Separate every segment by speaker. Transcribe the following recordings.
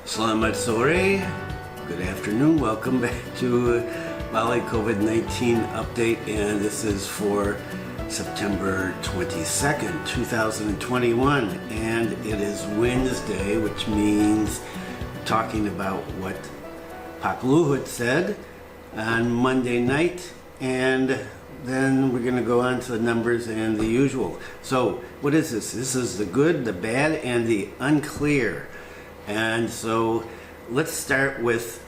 Speaker 1: Selamat sore, good afternoon, welcome back to Bali Covid-19 update, and this is for September 22nd, 2021, and it is Wednesday, which means talking about what Pak Luhut said on Monday night, and then we're going to go on to the numbers and the usual. So what is this? This is the good, the bad, and the unclear. And so let's start with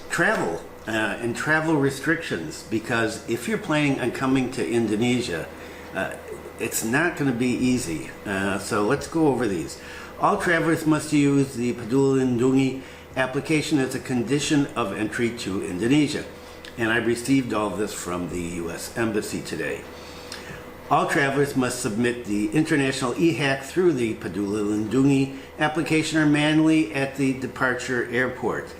Speaker 1: travel and travel restrictions, because if you're planning on coming to Indonesia, it's not going to be easy. So let's go over these. All travelers must use the PeduliLingduni application as a condition of entry to Indonesia. And I received all of this from the U.S. Embassy today. All travelers must submit the international e-hack through the PeduliLingduni application or manually at the departure airport.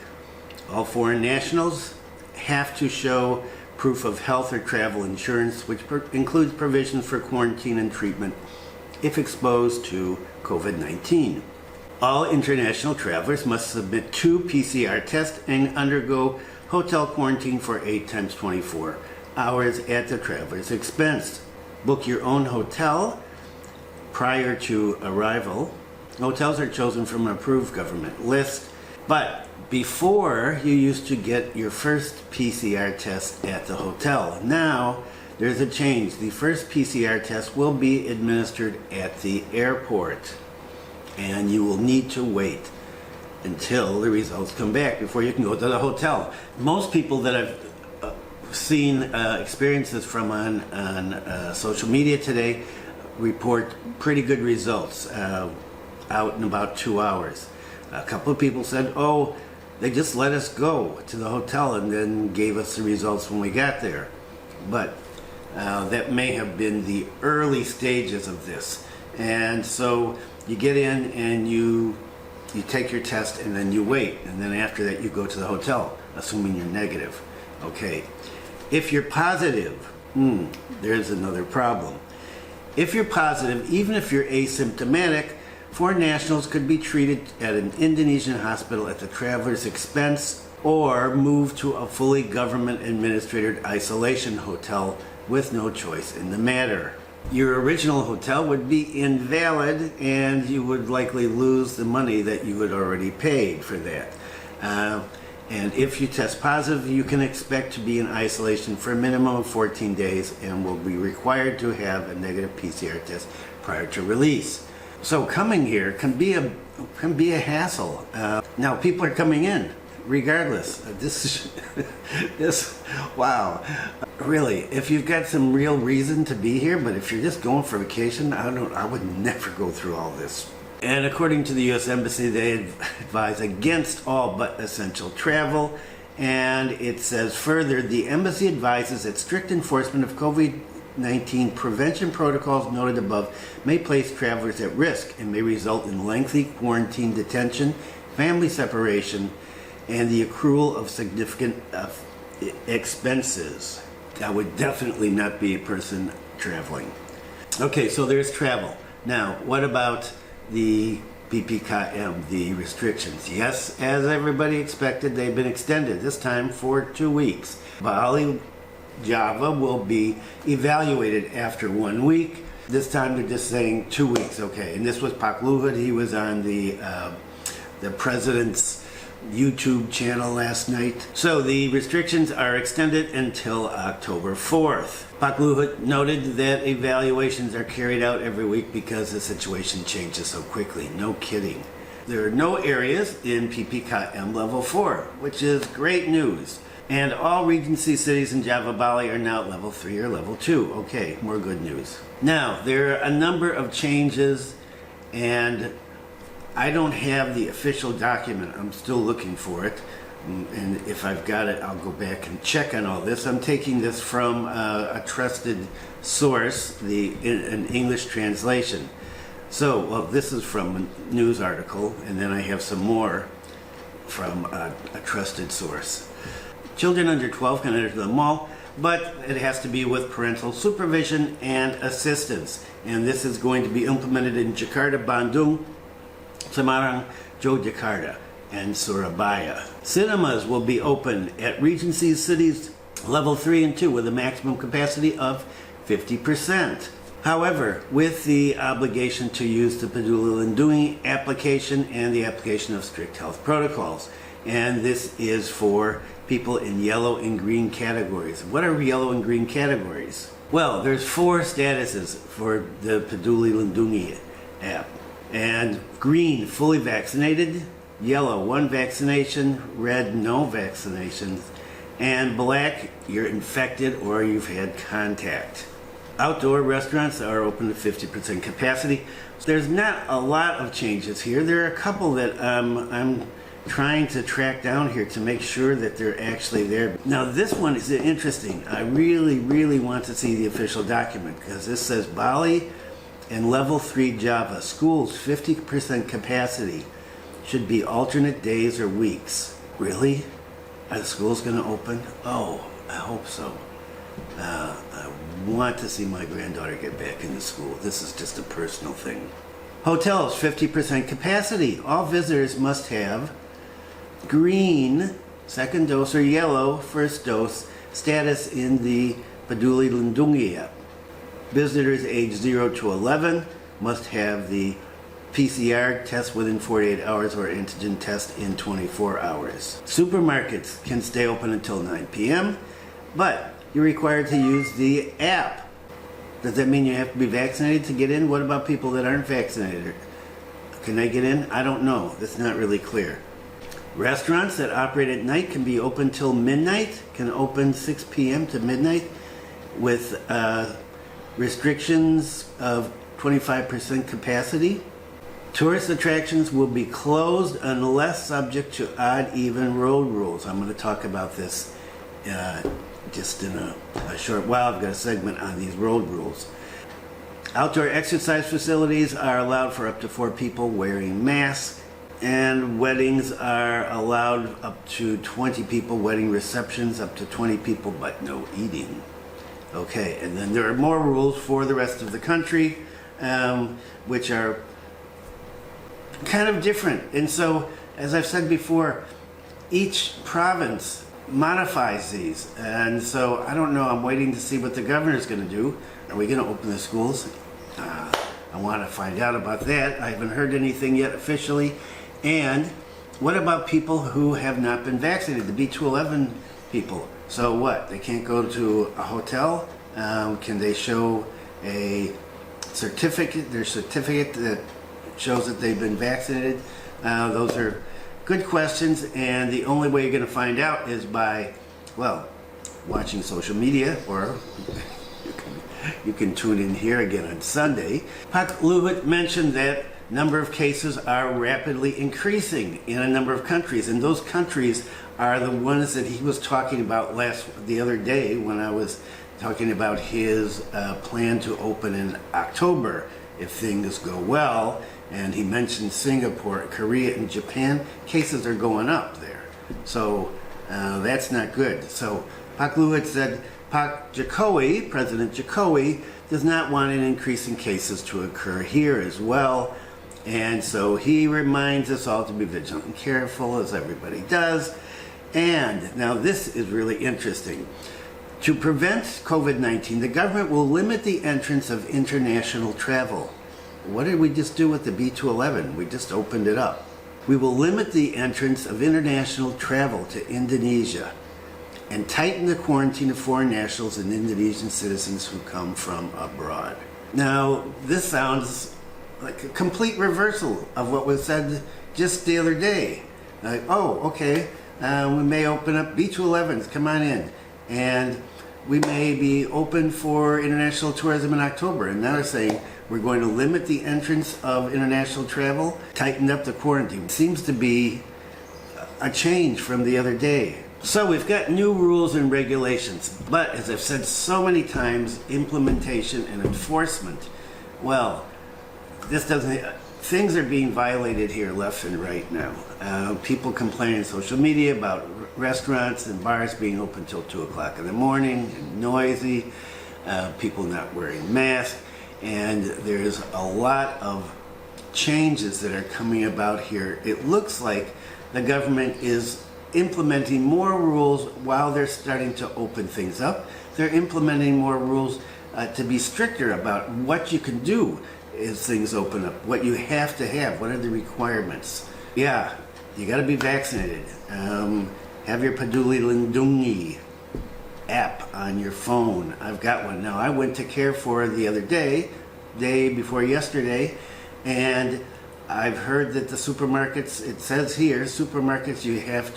Speaker 1: All foreign nationals have to show proof of health or travel insurance, which includes provisions for quarantine and treatment if exposed to COVID-19. All international travelers must submit 2 PCR tests and undergo hotel quarantine for 8 times 24 hours at the traveler's expense. Book your own hotel prior to arrival. Hotels are chosen from an approved government list, but before you used to get your first PCR test at the hotel. Now there's a change. The first PCR test will be administered at the airport, and you will need to wait until the results come back before you can go to the hotel. Most people that I've seen experiences from on social media today report pretty good results out in about 2 hours. A couple of people said, oh, they just let us go to the hotel and then gave us the results when we got there. But that may have been the early stages of this. And so you get in and you take your test and then you wait, and then after that you go to the hotel, assuming you're negative. Okay. If you're positive, there's another problem. If you're positive, even if you're asymptomatic, foreign nationals could be treated at an Indonesian hospital at the traveler's expense or moved to a fully government-administered isolation hotel with no choice in the matter. Your original hotel would be invalid, and you would likely lose the money that you had already paid for that. And if you test positive, you can expect to be in isolation for a minimum of 14 days and will be required to have a negative PCR test prior to release. So coming here can be a hassle. Now people are coming in regardless. Wow. Really, if you've got some real reason to be here, but if you're just going for vacation, I would never go through all this. And according to the U.S. Embassy, they advise against all but essential travel. And it says further, the embassy advises that strict enforcement of COVID-19 prevention protocols noted above may place travelers at risk and may result in lengthy quarantine detention, family separation, and the accrual of significant expenses. I would definitely not be a person traveling. Okay, so there's travel. Now, what about the PPKM, the restrictions? Yes, as everybody expected, they've been extended, this time for 2 weeks. Bali, Java will be evaluated after 1 week. This time they're just saying 2 weeks, okay. And this was Pak Luhut. He was on the president's YouTube channel last night. So the restrictions are extended until October 4th. Pak Luhut noted that evaluations are carried out every week because the situation changes so quickly. No kidding. There are no areas in PPKM level 4, which is great news. And all Regency cities in Java, Bali are now at level 3 or level 2. Okay, more good news. Now, there are a number of changes, and I don't have the official document. I'm still looking for it. And if I've got it, I'll go back and check on all this. I'm taking this from a trusted source, an English translation. So, well, this is from a news article, and then I have some more from a trusted source. Children under 12 can enter the mall, but it has to be with parental supervision and assistance. And this is going to be implemented in Jakarta, Bandung, Semarang, Yogyakarta. and Surabaya. Cinemas will be open at Regency Cities Level 3 and 2 with a maximum capacity of 50%. However, with the obligation to use the PeduliLingduni application and the application of strict health protocols. And this is for people in yellow and green categories. What are yellow and green categories? Well, there's 4 statuses for the PeduliLingduni app. And green, fully vaccinated; yellow, 1 vaccination; red, no vaccinations; and black, you're infected or you've had contact. Outdoor restaurants are open to 50% capacity. There's not a lot of changes here. There are a couple that I'm trying to track down here to make sure that they're actually there. Now this one is interesting. I really want to see the official document, because this says Bali and Level 3 Java schools 50% capacity should be alternate days or weeks. Really? Are the schools going to open? Oh, I hope so. I want to see my granddaughter get back into school. This is just a personal thing. Hotels, 50% capacity. All visitors must have green, second dose, or yellow, first dose status in the PeduliLingduni app. Visitors age 0 to 11 must have the PCR test within 48 hours or antigen test in 24 hours. Supermarkets can stay open until 9 p.m., but you're required to use the app. Does that mean you have to be vaccinated to get in? What about people that aren't vaccinated? Can they get in? I don't know. That's not really clear. Restaurants that operate at night can be open till midnight, can open 6 p.m. to midnight with restrictions of 25% capacity. Tourist attractions will be closed unless subject to odd-even road rules. I'm going to talk about this just in a short while. I've got a segment on these road rules. Outdoor exercise facilities are allowed for up to 4 people wearing masks, and weddings are allowed up to 20 people, wedding receptions up to 20 people, but no eating. Okay, and then there are more rules for the rest of the country, which are kind of different. And so, as I've said before, each province modifies these. And so, I don't know, I'm waiting to see what the governor's going to do. Are we going to open the schools? I want to find out about that. I haven't heard anything yet officially. And what about people who have not been vaccinated, the B211 people? So what? They can't go to a hotel? Can they show a certificate, their certificate that shows that they've been vaccinated? Those are good questions, and the only way you're going to find out is by, well, watching social media, or you can tune in here again on Sunday. Pak Luhut mentioned that number of cases are rapidly increasing in a number of countries, and those countries are the ones that he was talking about the other day when I was talking about his plan to open in October if things go well. And he mentioned Singapore, Korea, and Japan. Cases are going up there, so that's not good. So Pak Luhut said Pak Jokowi, President Jokowi, does not want an increase in cases to occur here as well. And so he reminds us all to be vigilant and careful, as everybody does. And now this is really interesting. To prevent COVID-19, the government will limit the entrance of international travel. What did we just do with the B211? We just opened it up. We will limit the entrance of international travel to Indonesia and tighten the quarantine of foreign nationals and Indonesian citizens who come from abroad. Now, this sounds like a complete reversal of what was said just the other day. Like, oh, okay, we may open up B211s, come on in. And we may be open for international tourism in October. And now they're saying we're going to limit the entrance of international travel, tighten up the quarantine. It seems to be a change from the other day. So we've got new rules and regulations, but as I've said so many times, implementation and enforcement, well, things are being violated here left and right now. People complain on social media about restaurants and bars being open till 2 o'clock in the morning, and noisy, people not wearing masks, and there's a lot of changes that are coming about here. It looks like the government is implementing more rules while they're starting to open things up. They're implementing more rules to be stricter about what you can do as things open up, what you have to have, what are the requirements. Yeah, you got to be vaccinated. Have your PeduliLingduni app on your phone. I've got one now. I went to Care4 the other day before yesterday, and I've heard that the supermarkets, it says here, supermarkets, you have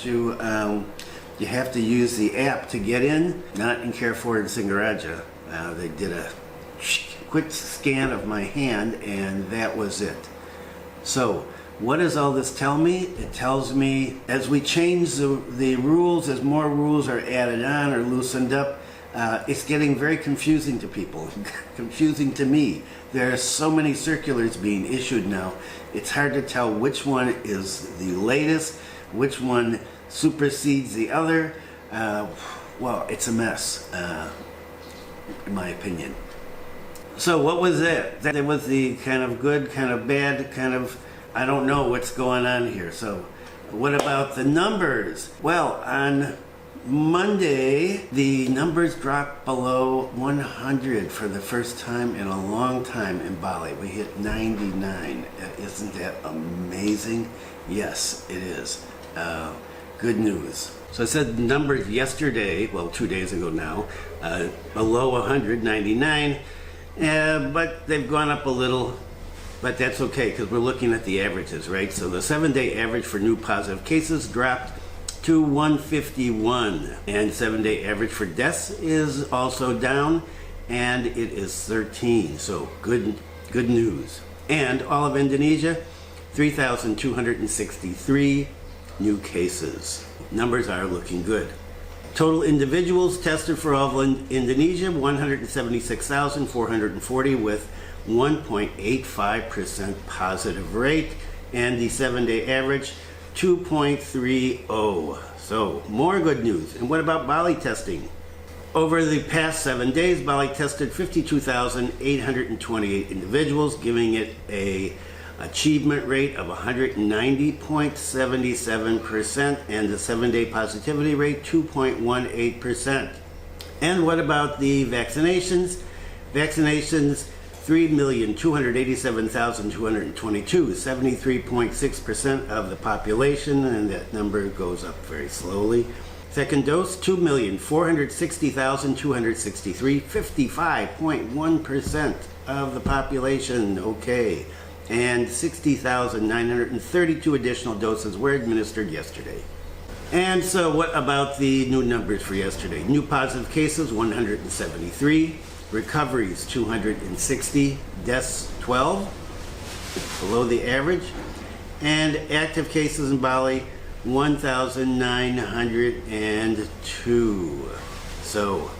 Speaker 1: to use the app to get in. Not in Care4 in Singaraja. They did a quick scan of my hand, and that was it. So, what does all this tell me? It tells me as we change the rules, as more rules are added on or loosened up, it's getting very confusing to people, confusing to me. There are so many circulars being issued now. It's hard to tell which one is the latest, which one supersedes the other. Well, it's a mess, in my opinion. So what was it? That was the kind of good, kind of bad, kind of, I don't know what's going on here. So what about the numbers? Well, on Monday, the numbers dropped below 100 for the first time in a long time in Bali. We hit 99. Isn't that amazing? Yes, it is. Good news. So I said the numbers yesterday, well, 2 days ago now, below 100, 99, but they've gone up a little. But that's okay, because we're looking at the averages, right? So the 7-day average for new positive cases dropped to 151, and 7-day average for deaths is also down, and it is 13. So good news. And all of Indonesia, 3,263 new cases. Numbers are looking good. Total individuals tested for all of Indonesia, 176,440 with 1.85% positive rate, and the 7-day average 2.30. So more good news. And what about Bali testing? Over the past 7 days, Bali tested 52,828 individuals, giving it a achievement rate of 190.77%, and the 7-day positivity rate 2.18%. And what about the vaccinations? Vaccinations, 3,287,222, 73.6% of the population, and that number goes up very slowly. Second dose, 2,460,263, 55.1% of the population, okay. And 60,932 additional doses were administered yesterday. And so what about the new numbers for yesterday? New positive cases, 173. Recoveries, 260. Deaths, 12. Below the average. And active cases in Bali, 1,902. So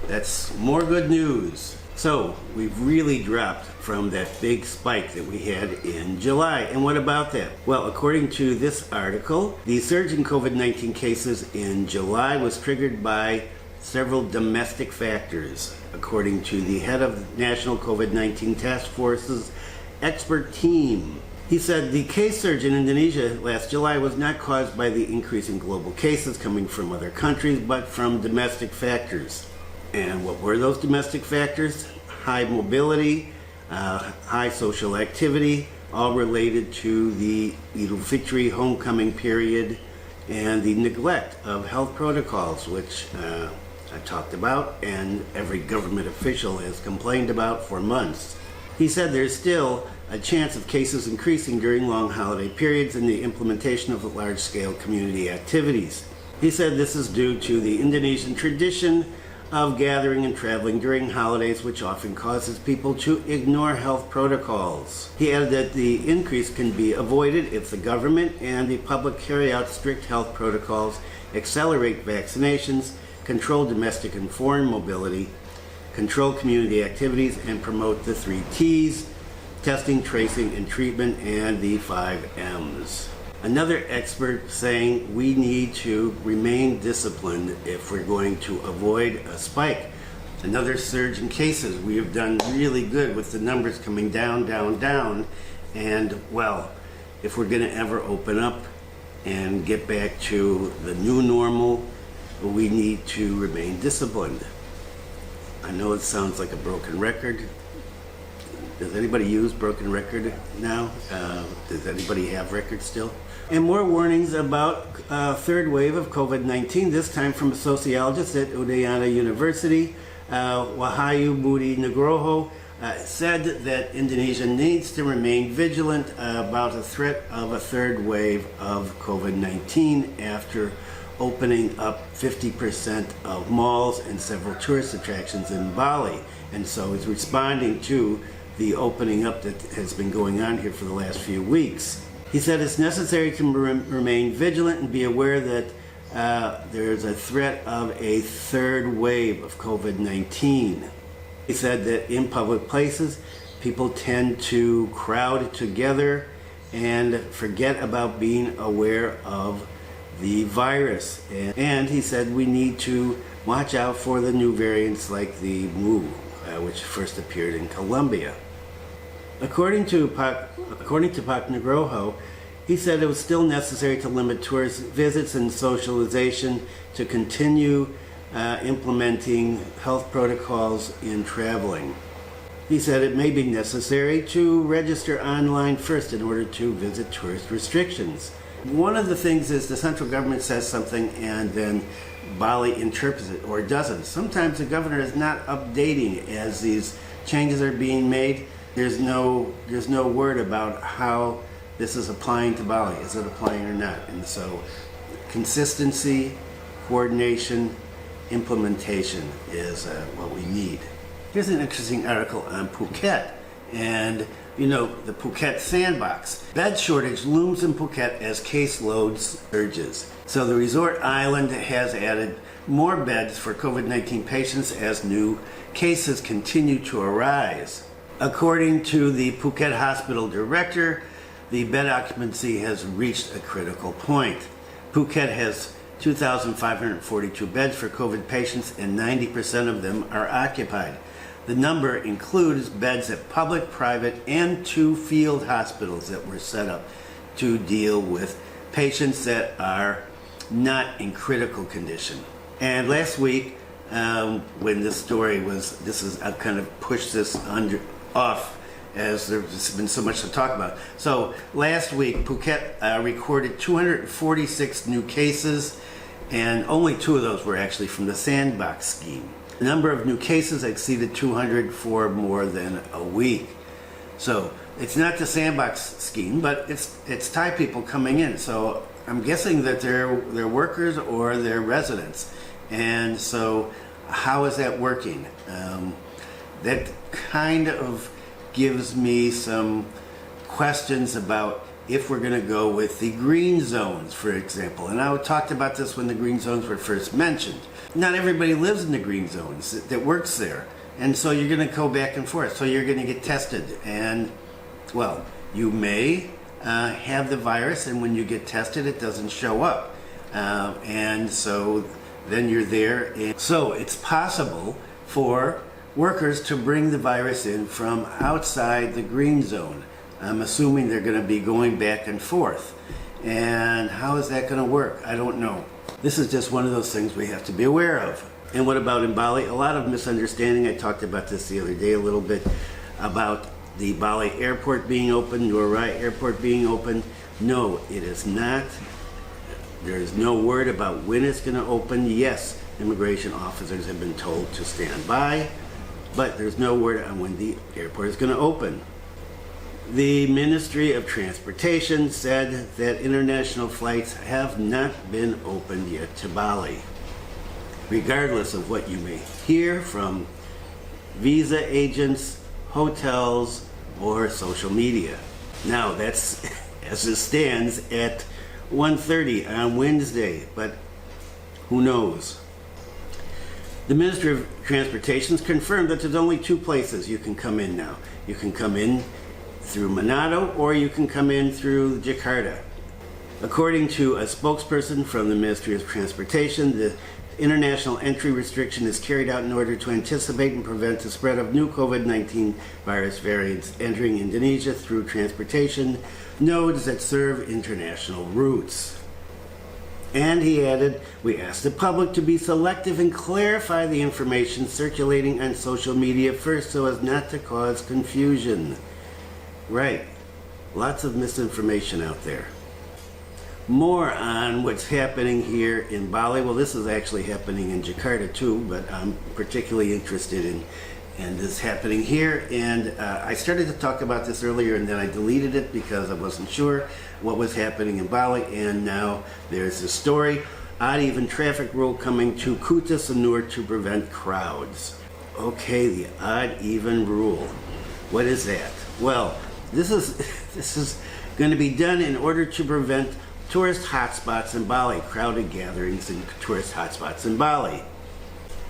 Speaker 1: that's more good news. So we've really dropped from that big spike that we had in July. And what about that? Well, according to this article, the surge in COVID-19 cases in July was triggered by several domestic factors, according to the head of National COVID-19 Task Force's expert team. He said the case surge in Indonesia last July was not caused by the increase in global cases coming from other countries, but from domestic factors. And what were those domestic factors? High mobility, high social activity, all related to the Idul Fitri homecoming period, and the neglect of health protocols, which I talked about and every government official has complained about for months. He said there's still a chance of cases increasing during long holiday periods and the implementation of large-scale community activities. He said this is due to the Indonesian tradition of gathering and traveling during holidays, which often causes people to ignore health protocols. He added that the increase can be avoided if the government and the public carry out strict health protocols, accelerate vaccinations, control domestic and foreign mobility, control community activities, and promote the 3 T's, testing, tracing, and treatment, and the 5 M's. Another expert saying we need to remain disciplined if we're going to avoid a spike. Another surge in cases. We have done really good with the numbers coming down, down, down. And, well, if we're going to ever open up, and get back to the new normal, we need to remain disciplined. I know it sounds like a broken record. Does anybody use broken record now? Does anybody have records still? And more warnings about third wave of COVID-19, this time from a sociologist at Udayana University, Wahyu Budi Nugroho, said that Indonesia needs to remain vigilant about the threat of a third wave of COVID-19 after opening up 50% of malls and several tourist attractions in Bali. And so he's responding to the opening up that has been going on here for the last few weeks. He said it's necessary to remain vigilant and be aware that there's a threat of a third wave of COVID-19. He said that in public places, people tend to crowd together and forget about being aware of the virus. And he said we need to watch out for the new variants like the Mu, which first appeared in Colombia. According to Pak Nugroho, he said it was still necessary to limit tourist visits and socialization to continue implementing health protocols in traveling. He said it may be necessary to register online first in order to visit tourist restrictions. One of the things is the central government says something and then Bali interprets it or doesn't. Sometimes the governor is not updating as these changes are being made. There's no word about how this is applying to Bali. Is it applying or not? And so consistency, coordination, implementation is what we need. Here's an interesting article on Phuket and the Phuket sandbox. Bed shortage looms in Phuket as caseload surges. So the resort island has added more beds for COVID-19 patients as new cases continue to arise. According to the Phuket hospital director, the bed occupancy has reached a critical point. Phuket has 2,542 beds for COVID patients and 90% of them are occupied. The number includes beds at public, private, and 2 field hospitals that were set up to deal with patients that are not in critical condition. And last week, when this story was, I've kind of pushed this off as there's been so much to talk about. So last week, Phuket recorded 246 new cases, and only 2 of those were actually from the sandbox scheme. The number of new cases exceeded 200 for more than a week. So it's not the sandbox scheme, but it's Thai people coming in. So I'm guessing that they're workers or they're residents. And so how is that working? That kind of gives me some questions about if we're going to go with the green zones, for example. And I talked about this when the green zones were first mentioned. Not everybody lives in the green zones that works there. And so you're going to go back and forth. So you're going to get tested. And, well, you may have the virus, and when you get tested, it doesn't show up. And so then you're there. And so it's possible for workers to bring the virus in from outside the green zone. I'm assuming they're going to be going back and forth. And how is that going to work? I don't know. This is just one of those things we have to be aware of. And what about in Bali? A lot of misunderstanding. I talked about this the other day a little bit about the Bali airport being open, Nurai airport being open. No, it is not. There is no word about when it's going to open. Yes, immigration officers have been told to stand by, but there's no word on when the airport is going to open. The Ministry of Transportation said that international flights have not been opened yet to Bali, regardless of what you may hear from visa agents, hotels, or social media. Now, that's as it stands at 1:30 on Wednesday, but who knows? The Ministry of Transportation has confirmed that there's only 2 places you can come in now. You can come in through Manado, or you can come in through Jakarta. According to a spokesperson from the Ministry of Transportation, the international entry restriction is carried out in order to anticipate and prevent the spread of new COVID-19 virus variants entering Indonesia through transportation nodes that serve international routes. And he added, we ask the public to be selective and clarify the information circulating on social media first so as not to cause confusion. Right. Lots of misinformation out there. More on what's happening here in Bali. Well, this is actually happening in Jakarta too, but I'm particularly interested in this happening here. And I started to talk about this earlier and then I deleted it because I wasn't sure what was happening in Bali. And now there's this story, odd even traffic rule coming to Kuta, Sanur to prevent crowds. Okay, the odd even rule. What is that? Well, this is going to be done in order to prevent tourist hotspots in Bali, crowded gatherings in tourist hotspots in Bali.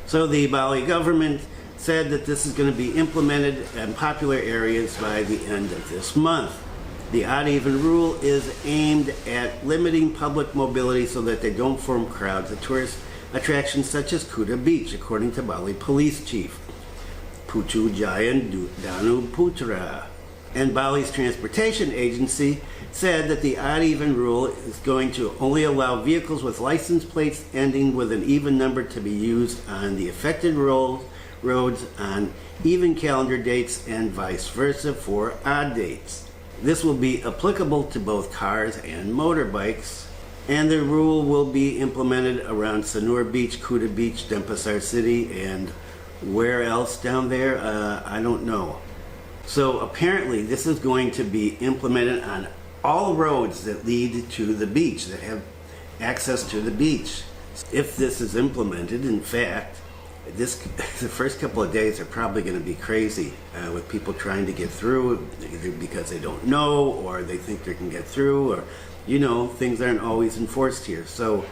Speaker 1: So the Bali government said that this is going to be implemented in popular areas by the end of this month. The odd even rule is aimed at limiting public mobility so that they don't form crowds at tourist attractions such as Kuta Beach, according to Bali Police Chief Putu Jayan Danu Putra. And Bali's transportation agency said that the odd even rule is going to only allow vehicles with license plates ending with an even number to be used on the affected roads on even calendar dates and vice versa for odd dates. This will be applicable to both cars and motorbikes, and the rule will be implemented around Sanur Beach, Kuta Beach, Denpasar City, and where else down there? I don't know. So apparently this is going to be implemented on all roads that lead to the beach, that have access to the beach. If this is implemented, in fact, the first couple of days are probably going to be crazy with people trying to get through, either because they don't know or they think they can get through, or, you know, things aren't always enforced here. So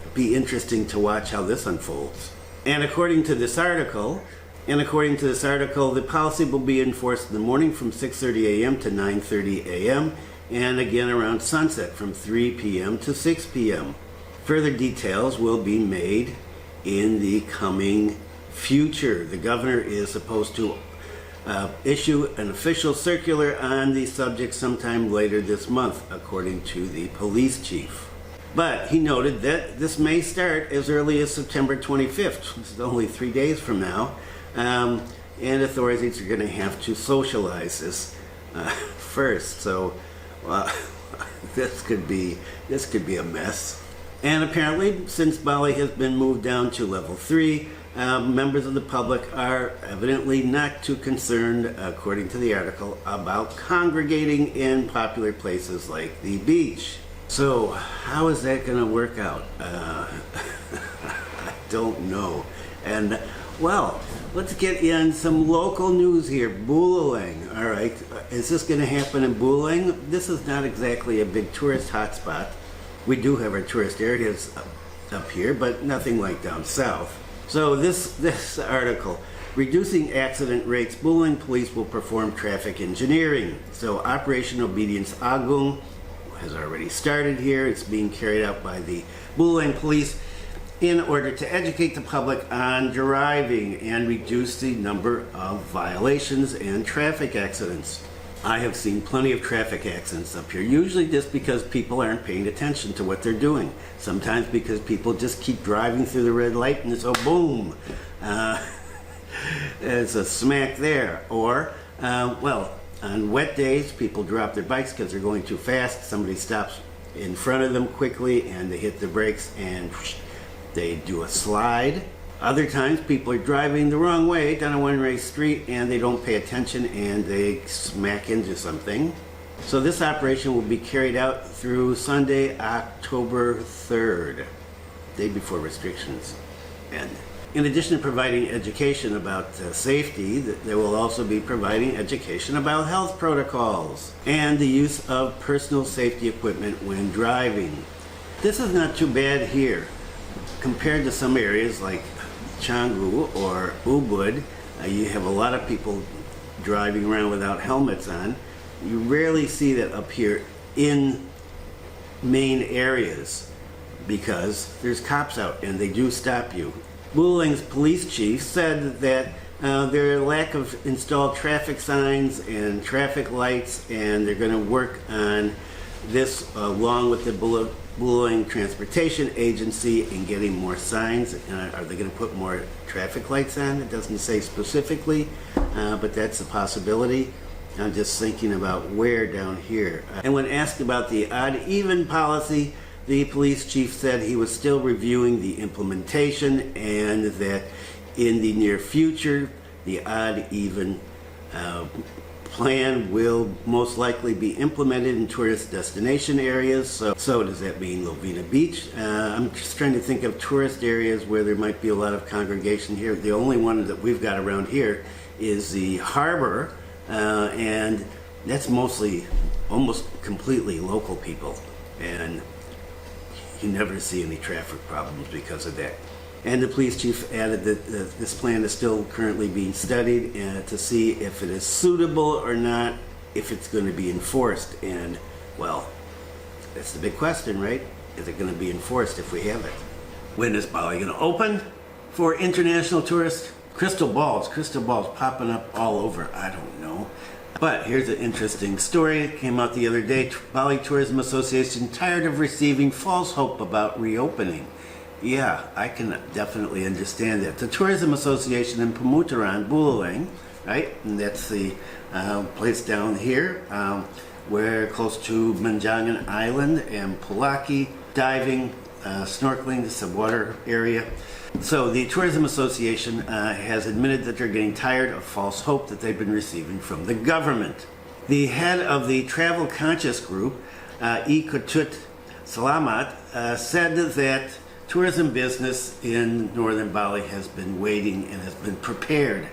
Speaker 1: it'll be interesting to watch how this unfolds. And according to this article, the policy will be enforced in the morning from 6:30 a.m. to 9:30 a.m. and again around sunset from 3 p.m. to 6 p.m. Further details will be made in the coming future. The governor is supposed to issue an official circular on the subject sometime later this month, according to the police chief. But he noted that this may start as early as September 25th, which is only 3 days from now. And authorities are going to have to socialize this first. So this could be a mess. And apparently, since Bali has been moved down to level 3, members of the public are evidently not too concerned, according to the article, about congregating in popular places like the beach. So how is that going to work out? I don't know. And well, let's get in some local news here. Buleleng, all right. Is this going to happen in Buleleng? This is not exactly a big tourist hotspot. We do have our tourist areas up here, but nothing like down south. So this article, reducing accident rates, Buleleng police will perform traffic engineering. So Operation Obedience Agung has already started here. It's being carried out by the Buleleng police in order to educate the public on driving and reduce the number of violations and traffic accidents. I have seen plenty of traffic accidents up here, usually just because people aren't paying attention to what they're doing. Sometimes because people just keep driving through the red light and so boom, there's a smack there. Or, well, on wet days, people drop their bikes because they're going too fast. Somebody stops in front of them quickly and they hit the brakes and they do a slide. Other times people are driving the wrong way down a one-way street and they don't pay attention and they smack into something. So this operation will be carried out through Sunday, October 3rd, day before restrictions end. In addition to providing education about safety, they will also be providing education about health protocols and the use of personal safety equipment when driving. This is not too bad here. Compared to some areas like Canggu or Ubud, you have a lot of people driving around without helmets on. You rarely see that up here in main areas because there's cops out and they do stop you. Buleleng's police chief said that their lack of installed traffic signs and traffic lights, and they're going to work on this along with the Buleleng Transportation Agency in getting more signs? Are they going to put more traffic lights on? It doesn't say specifically, but that's a possibility. I'm just thinking about where down here. And when asked about the odd-even policy, the police chief said he was still reviewing the implementation and that in the near future, the odd-even plan will most likely be implemented in tourist destination areas. So does that mean Lovina Beach? I'm just trying to think of tourist areas where there might be a lot of congregation here. The only one that we've got around here is the harbor, and that's mostly, almost completely local people. And you never see any traffic problems because of that. And the police chief added that this plan is still currently being studied to see if it is suitable or not, if it's going to be enforced. And, well, that's the big question, right? Is it going to be enforced if we have it? When is Bali going to open for international tourists? Crystal balls popping up all over. I don't know. But here's an interesting story. It came out the other day. Bali Tourism Association tired of receiving false hope about reopening. Yeah, I can definitely understand that. The Tourism Association in Pemutaran, Buleleng, right? And that's the place down here where close to Manjangan Island and Pulaki, diving, snorkeling, this is a water area. So the Tourism Association has admitted that they're getting tired of false hope that they've been receiving from the government. The head of the Travel Conscious Group, Ikutut Salamat, said that tourism business in northern Bali has been waiting and has been prepared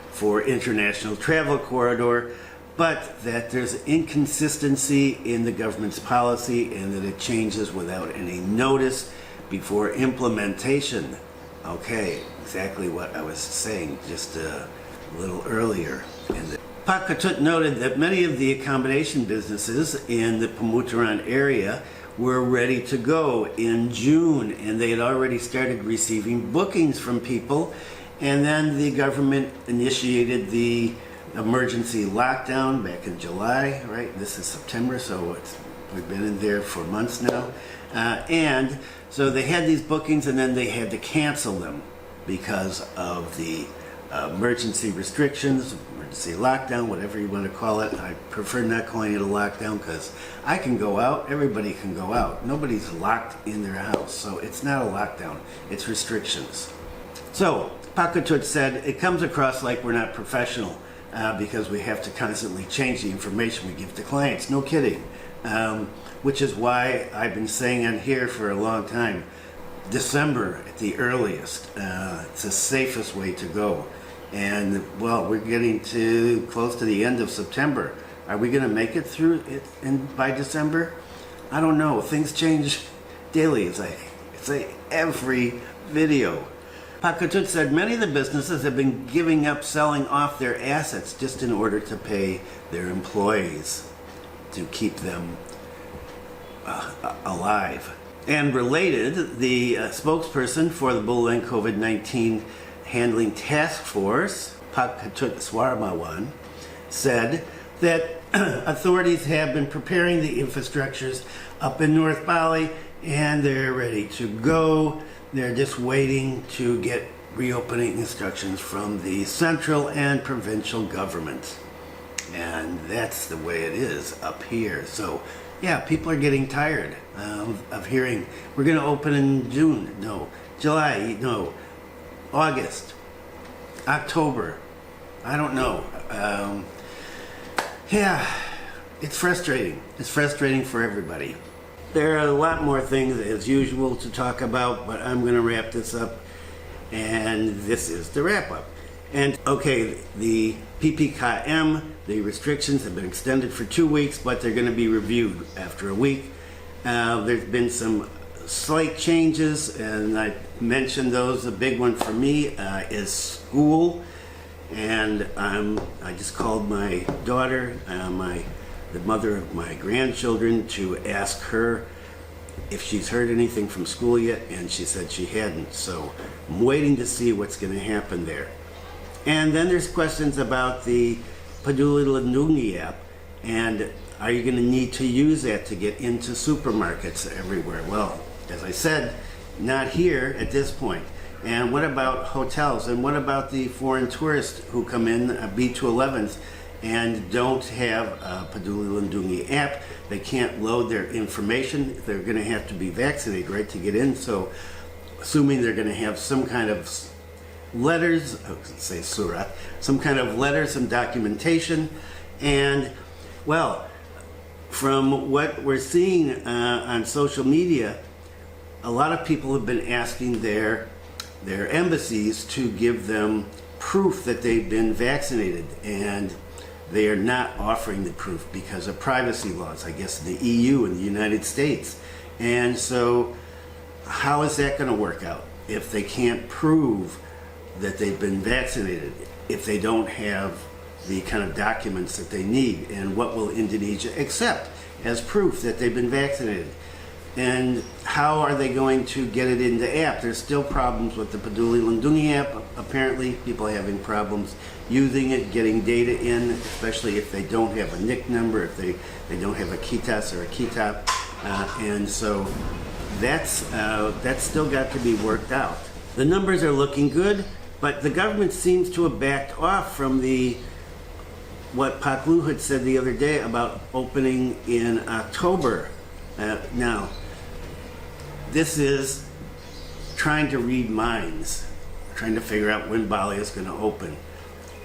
Speaker 1: for international travel corridor, but that there's inconsistency in the government's policy and that it changes without any notice before implementation. Okay, exactly what I was saying just a little earlier. Pak Ketut noted that many of the accommodation businesses in the Pemutaran area were ready to go in June, and they had already started receiving bookings from people. And then the government initiated the emergency lockdown back in July, right? This is September, so we've been in there for months now. And so they had these bookings, and then they had to cancel them because of the emergency restrictions, emergency lockdown, whatever you want to call it. I prefer not calling it a lockdown because I can go out, everybody can go out. Nobody's locked in their house, so it's not a lockdown, it's restrictions. So Pakatut said it comes across like we're not professional because we have to constantly change the information we give to clients. No kidding. Which is why I've been saying on here for a long time, December at the earliest. It's the safest way to go. And well, we're getting close to the end of September. Are we going to make it through it by December? I don't know. Things change daily, as I say every video. Pakatut said many of the businesses have been giving up selling off their assets just in order to pay their employees to keep them alive. And related, the spokesperson for the Buleleng COVID-19 Handling Task Force, Pakatut Swarmawan, said that authorities have been preparing the infrastructures up in North Bali and they're ready to go. They're just waiting to get reopening instructions from the central and provincial governments. And that's the way it is up here. So yeah, people are getting tired of hearing we're going to open in June. No. July. No. August. October. I don't know. Yeah, it's frustrating. It's frustrating for everybody. There are a lot more things as usual to talk about, but I'm going to wrap this up. And this is the wrap up. And okay, the PPKM, the restrictions have been extended for 2 weeks, but they're going to be reviewed after a week. There's been some slight changes, and I mentioned those. The big one for me is school. And I just called my daughter, the mother of my grandchildren, to ask her if she's heard anything from school yet, and she said she hadn't. So I'm waiting to see what's going to happen there. And then there's questions about the PeduliLingduni app, and Are you going to need to use that to get into supermarkets everywhere? Well, as I said, not here at this point. And what about hotels? And what about the foreign tourists who come in, B211s, and don't have a PeduliLingduni app? They can't load their information. They're going to have to be vaccinated, right, to get in. So assuming they're going to have some kind of letters, I would say surat, some kind of letters and documentation. And, well, from what we're seeing on social media, a lot of people have been asking their embassies to give them proof that they've been vaccinated, and they are not offering the proof because of privacy laws, I guess, in the EU and the United States. And so how is that going to work out if they can't prove that they've been vaccinated, if they don't have the kind of documents that they need? And what will Indonesia accept as proof that they've been vaccinated? And how are they going to get it into app? There's still problems with the PeduliLingduni app. Apparently, people are having problems using it, getting data in, especially if they don't have a NIC number, if they don't have a kitas or a kitap. And so that's still got to be worked out. The numbers are looking good, but the government seems to have backed off from what Pak Lu had said the other day about opening in October. Now, this is trying to read minds, trying to figure out when Bali is going to open.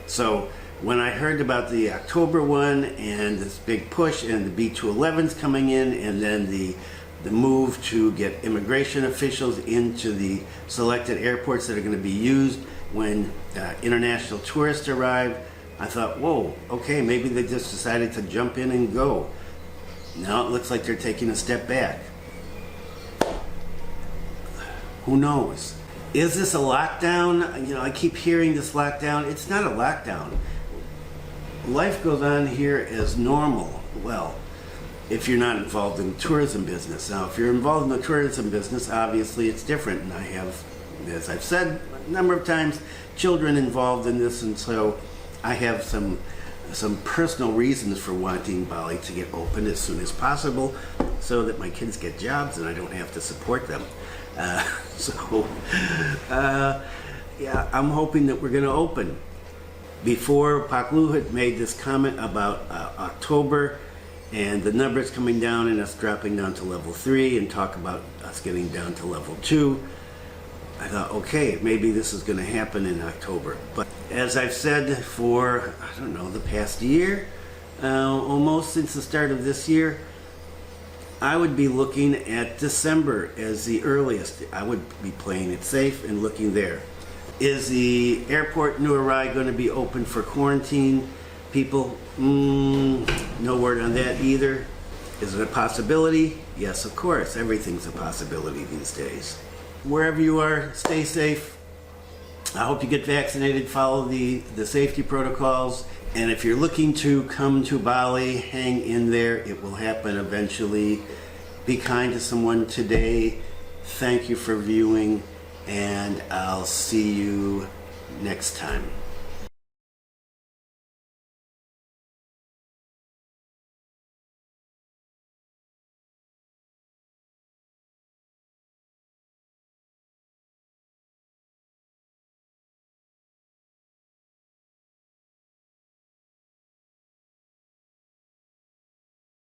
Speaker 1: So when I heard about the October one and this big push and the B211s coming in, and then the move to get immigration officials into the selected airports that are going to be used when international tourists arrive, I thought, whoa, okay, maybe they just decided to jump in and go. Now it looks like they're taking a step back. Who knows? Is this a lockdown? You know, I keep hearing this lockdown. It's not a lockdown. Life goes on here as normal. Well, if you're not involved in the tourism business. Now, if you're involved in the tourism business, obviously it's different. And I have, as I've said a number of times, children involved in this, and so I have some personal reasons for wanting Bali to get open as soon as possible so that my kids get jobs and I don't have to support them. Yeah, I'm hoping that we're going to open. Before, Pak Lu had made this comment about October and the numbers coming down and us dropping down to level 3 and talk about us getting down to level 2. I thought, okay, maybe this is going to happen in October. But as I've said for, I don't know, the past year, almost since the start of this year, I would be looking at December as the earliest. I would be playing it safe and looking there. Is the airport Nuarai going to be open for quarantine people? No word on that either. Is it a possibility? Yes, of course. Everything's a possibility these days. Wherever you are, stay safe. I hope you get vaccinated, follow the safety protocols. And if you're looking to come to Bali, hang in there. It will happen eventually. Be kind to someone today. Thank you for viewing, and I'll see you next time.